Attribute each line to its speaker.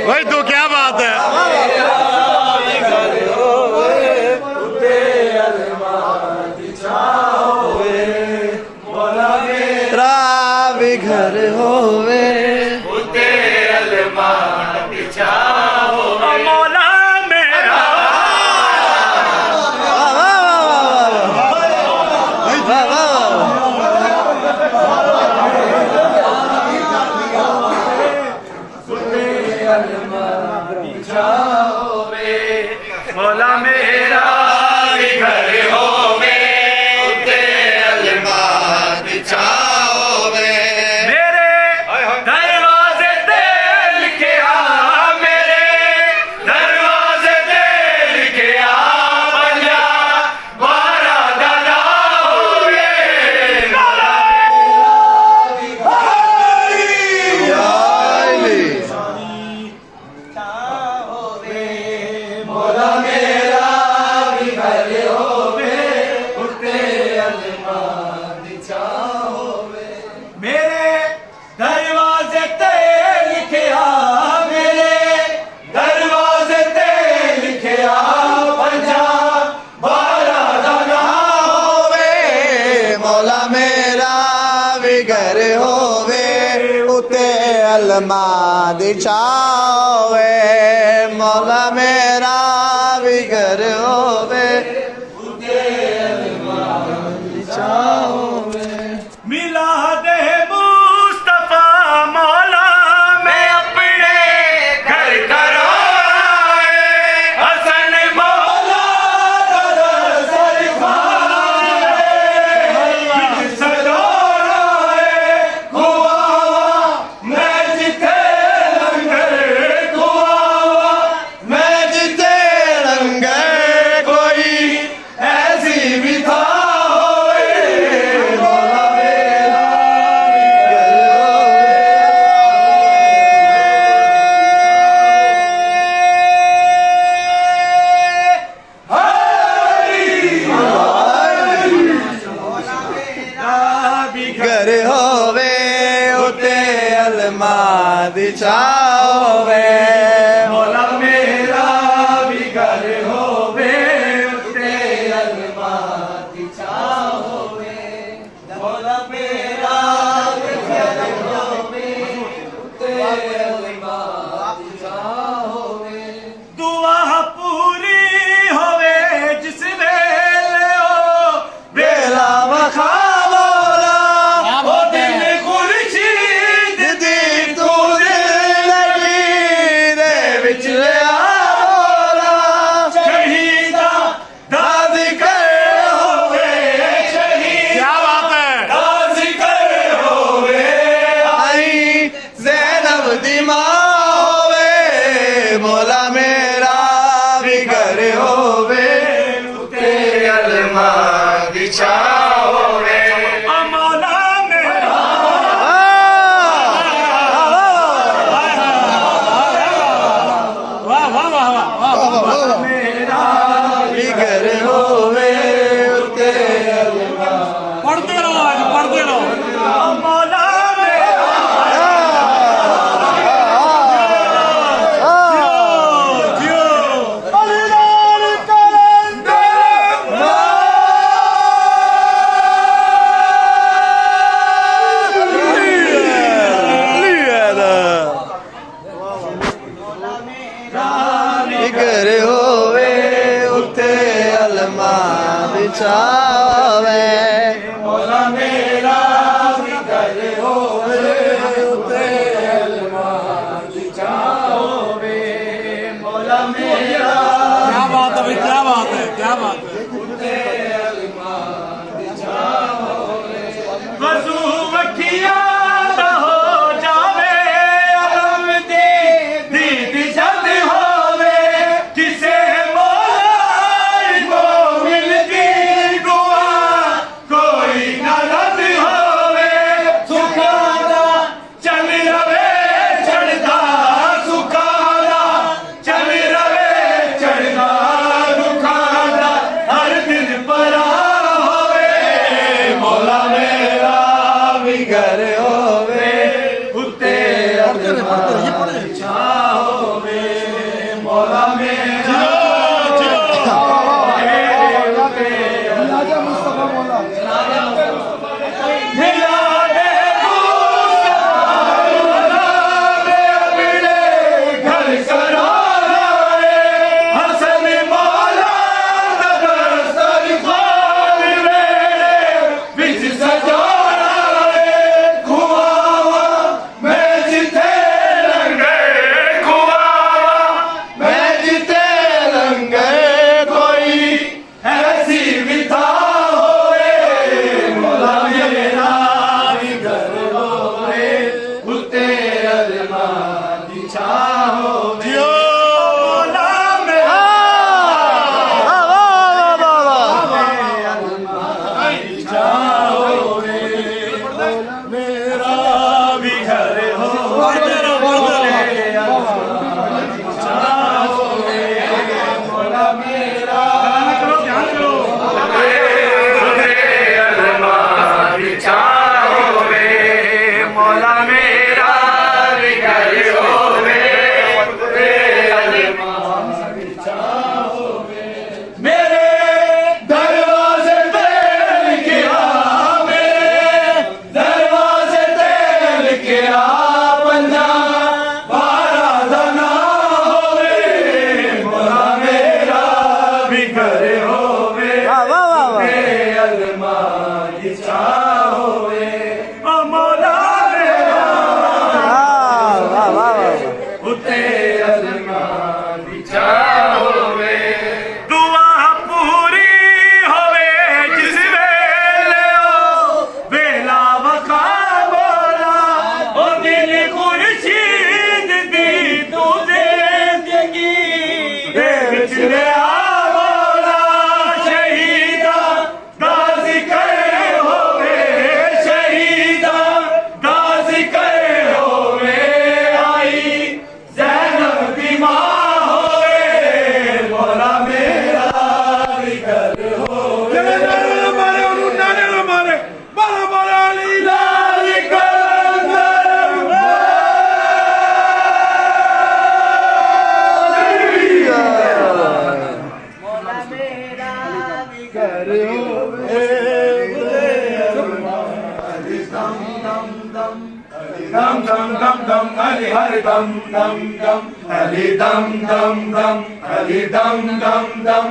Speaker 1: भाई तो क्या बात है। घर होवे मौला मेरा मौला मेरा घर होवे दिछावे मौला मेरा भी घर होवे दिछावे मिला दे मुस्तफा मौला मैं अपने घर करो हसन मौला दिछावे मौला मेरा भी घर होवे उते अलमा दिछावे मौला मेरा भी घर होवे उते अलमा दिछावे दुआ पूरी होवे जिस वेले ओ बेला वखा दिछावे मौला मेरा भी घर होवे उते अलमा दिछावे मौला मेरा क्या बात है क्या बात है क्या बात है उते अलमा दिछावे वजू वखिया हो जावे अलम दी दीद जद होवे किसे घर होवे उते अलमा दिछावे मेरा भी घर होवे पुत्रे अरमान विचा होवे मेरे दरवाजे ते लिखिया मेरे दरवाजे ते लिखिया पंजा बारा दना होवे मोला मेरा भी घर होवे पुत्रे अरमान विचा होवे ओ मोला मेरा उत्ते अरमान विचा होवे दुआ पूरी होवे जिस वेले ओ वेला वखा बोला ओ दिल खुर्शीद दी तू जिंदगी दे विच रहा बोला शहीदा दा जिक्र होवे शहीदा दा जिक्र होवे आई ज़ैनब दी मां होवे मौला मेरा भी घर होवे मारे उन्होंने नारे मारे बाला बाला लीला dum dum dum dum Ali Hari dum dum dum Ali dum dum dum Ali dum dum dum